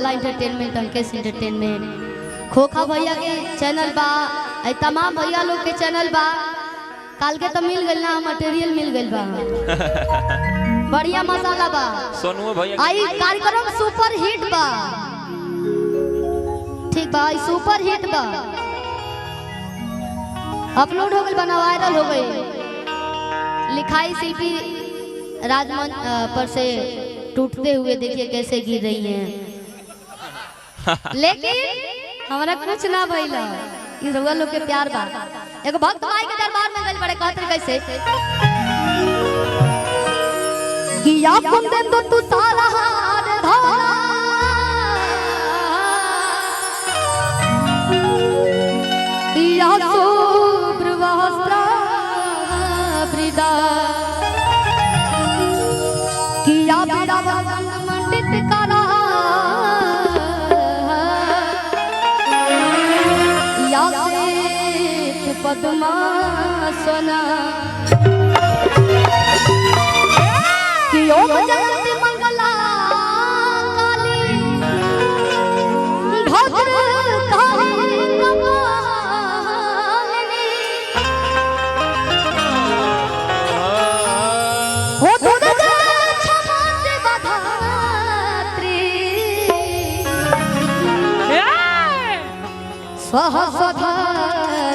उजाला entertainment, Ankesh entertainment, खोखा भैया के चैनल बा, तमाम भैया लोग के चैनल बा। काल के तो मिल गइल ना, मटेरियल मिल गइल बा, बढ़िया मसाला बा। सोनू भैया आई कार्यक्रम सुपर हिट बा, ठीक बा, सुपर हिट बा, अपलोड हो गइल बा, वायरल हो गई। लिखाई शिल्पी राजमंच पर से टूटते हुए देखिए कैसे गिर रही हैं। लेकिन हमारा कुछ ना भइला, ई रउआ लोग के प्यार बा। एगो भक्त माई के दरबार में गइल बड़े, कहत कैसे कि या कुंदन तो तू सारा हार धोला, या शुभ्र वस्त्र वृदा, कि या वृंदावन मंडित करा, या श्वेत पद्मासना, कि ओम जयंती मंगला काली भद्र काली कपालिनी, हो दुर्गा क्षमा देवधात्री, स्वाहा स्वधा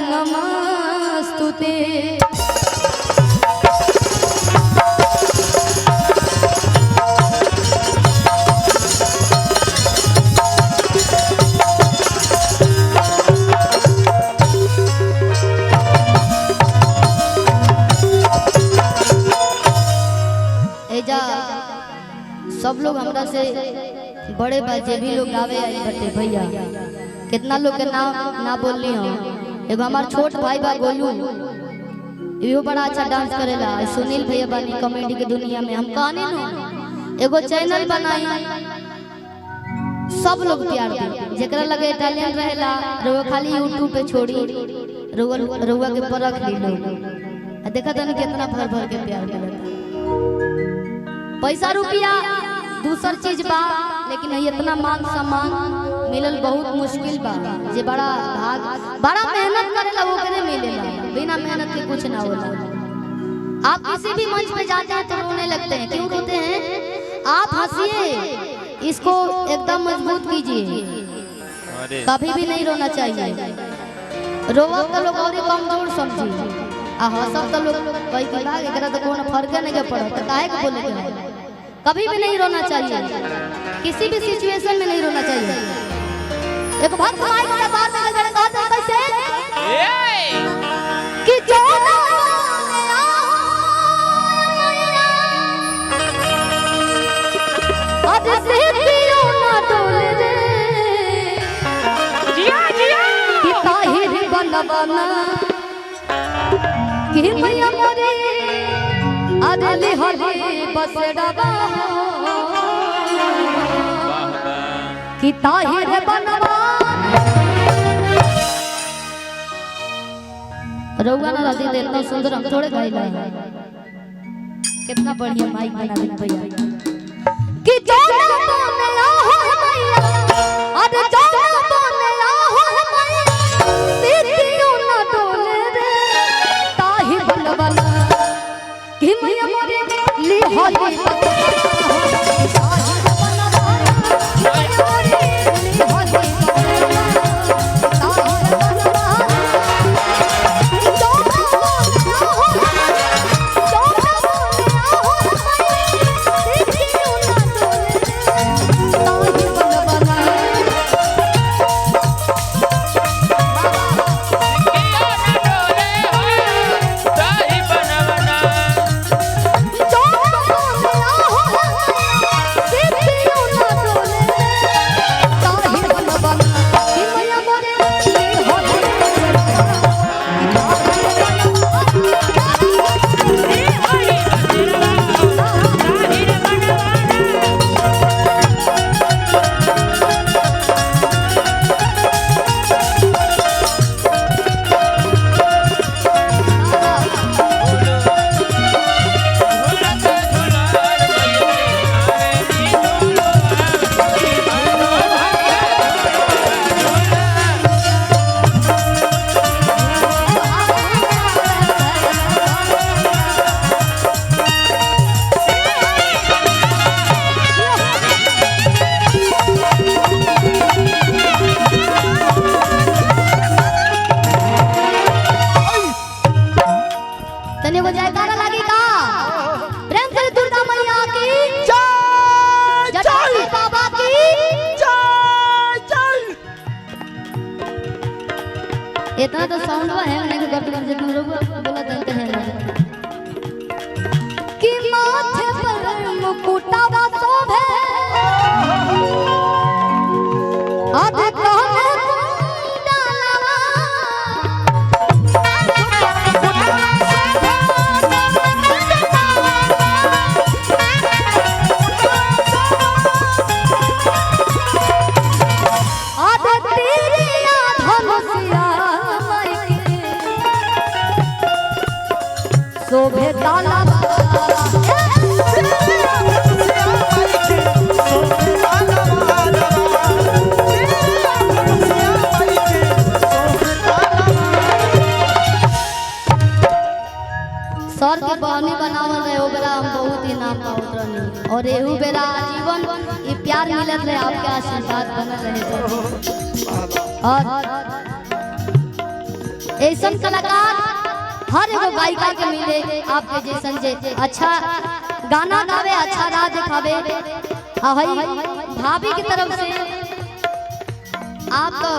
नमस्तुते। सब लोग हमरा से बड़े बच्चे भी लोग गावे आई बटे भैया, कितना लोग के नाम ना बोलनी हो। एगो हमार छोट भाई बा गोलू, इहो बड़ा अच्छा डांस करेला। सुनील भैया बानी कॉमेडी के दुनिया में, हम कहनी न एगो चैनल बनाई, सब लोग प्यार दे, जेकरा लगे टैलेंट रहेला रउआ खाली यूट्यूब पे छोड़ी, रउआ के परख ली लोग। देखा तनी कितना भर भर के प्यार मिलता। पैसा रुपया दूसर चीज बा, लेकिन इतना मान सम्मान मिलल बहुत मुश्किल बा। जे बड़ा भाग बड़ा मेहनत करेला वो करे मिलेला, बिना मेहनत के कुछ ना होला। आप किसी भी मंच पे जाते हैं तो रोने लगते हैं, क्यों रोते हैं? आप हंसिए, इसको एकदम मजबूत कीजिए, कभी भी नहीं रोना चाहिए। रोवब तो लोग और कमजोर समझी, आ हंसब तो लोग कई के भाग एकरा तो कोनो फर्क नहीं पड़त, तो काहे के बोले के? कभी भी नहीं रोना चाहिए, किसी भी सिचुएशन में नहीं रोना चाहिए। एक भक्त माई के दरबार में गए, कहते कैसे कि जो ना आज से पियो ना डोले रे, जिया जिया कि ताहिर बनबना, कि मैया मोरे अदली हली बसड़बा, कि ताहिर बनबा। रउआ ना राधी दे, इतना सुंदर हम थोड़े गाइला, कितना बढ़िया माइक बना दे भैया। कि जाना बोले हो मैया, अरे जाना बोले हो मैया, सीतियों ना डोले रे, ताहिर बनबना, कि मैया मोरे ली होली इतना तो साउंड है नहीं कि गट गट जितना बोला देते हैं कि माथे पर मुकुटावा शोभे अब कहने शोभे ताला सर के बहनी बनावल रहे ओ बेरा हम बहुत इनाम पावत रहनी और एहू बेरा जीवन ई प्यार मिलत रहे आपके आशीर्वाद बनल रहे और ऐसन कलाकार हर एगो गायिका के मिले आपके जैसन जे अच्छा गाना गावे अच्छा राह दिखावे हई भाभी की तरफ से आप तो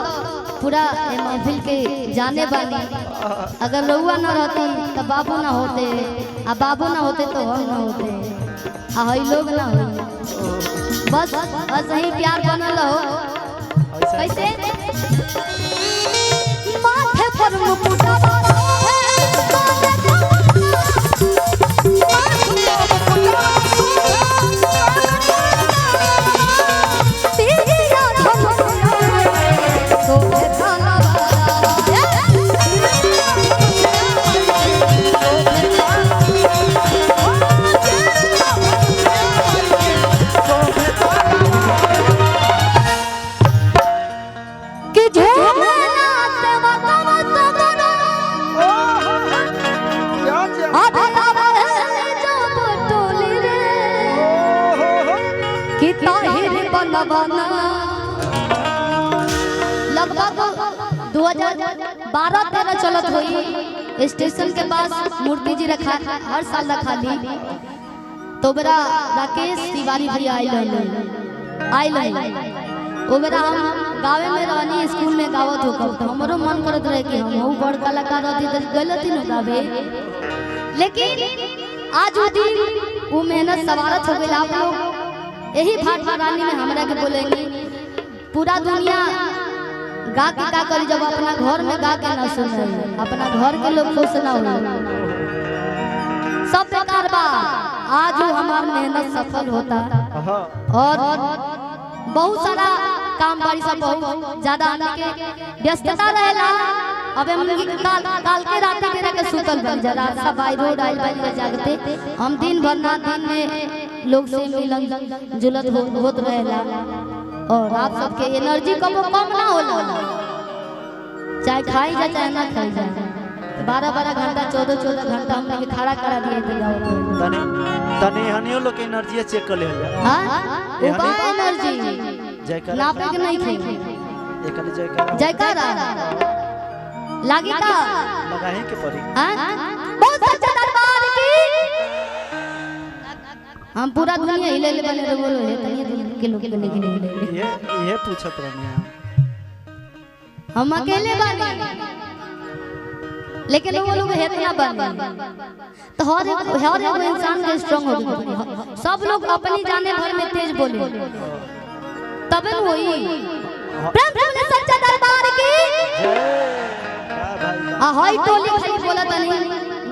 पूरा महफिल के जाने वाली अगर रउआ न रहती तो बाबू ना होते आ बाबू ना होते तो हम ना होते हई लोग ना हो बस बस ही प्यार बनल हो कैसे माथे पर मुकुटावा लगभग 2012-13 चलत हुई स्टेशन के पास मूर्ति जी रखा हर साल रखा ली तो बेरा राकेश तिवारी भैया आइल वो बेरा हम गावे में रहनी स्कूल में गावत हो तो हमरो मन करत रहे कि हम बड़ कलाकार रहती तो गलती न गावे लेकिन आज वो दिन वो मेहनत सवारत हो गई आप लोग यही भाट रानी में हमरा के बोलेंगे पूरा दुनिया गा के का करी जब अपना घर में गा के ना सुने अपना घर के लोग खुश ना हो सब बेकार बा आज हमार मेहनत सफल होता और बहुत सारा काम बारी सब बहुत ज्यादा आने के व्यस्तता रहेला अब हम काल के रात मेरा के सुतल बन जा रात सब बाई रोड आइल बाई जागते हम दिन भर ना दिन में लोग से मिलन जुलत होत रहेला और आप सबके एनर्जी कम ना होला चाहे खाई जा चाहे ना खाई जा 12-12 घंटा 14-14 घंटा हमने के खड़ा करा दिए थे तने हनियो लोग एनर्जी चेक कर ले हां वो बा एनर्जी जयकार नापे के नहीं थे एकले जयकारा लागी का लगाहे के पड़ी हां बहुत सच्चा दरबार की हम पूरा दुनिया हिले ले बने बोलो है तनी के लोग के नहीं ये पूछत रहनी हम अकेले बानी लेकिन वो लोग इतना बने तो हर एक इंसान के स्ट्रांग हो गई सब लोग अपनी जाने भर में तेज बोले तबे होई प्रेम से सच्चा दरबार की आ हाय टोली खाली बोला तनी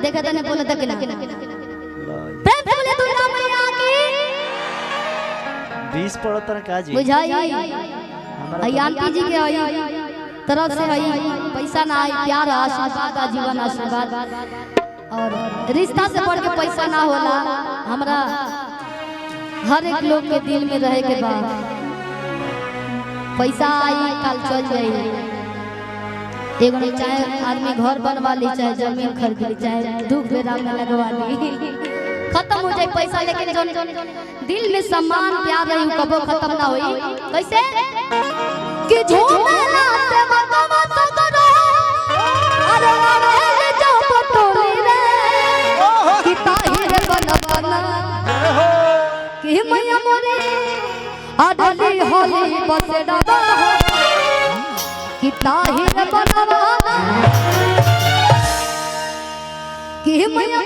देखा तने बोला तक ना प्रेम से दुर्गा मैया की 20 पड़त का जी बुझाई आंटी जी के आई तरफ से आई पैसा ना आई प्यार आशीर्वाद जीवन आशीर्वाद और रिश्ता से बढ़ के पैसा ना होला हमरा हर एक लोग के दिल में रहे के बाद पैसा आई कल चल जाई एगो चाहे आदमी घर बनवा ली चाहे जमीन खरीद ली चाहे दुख बेरा में लगवा ली खत्म हो जाए पैसा लेकिन जो दिल में सम्मान प्यार रही कबो खत्म ना होई कैसे कि झूमेला से मगवा तो करो अरे अरे जो पटोली रे कि ताहिर बनबना कि मैया मोरे अडली होली बसे डबा कि ताहिर बनबना ये मैया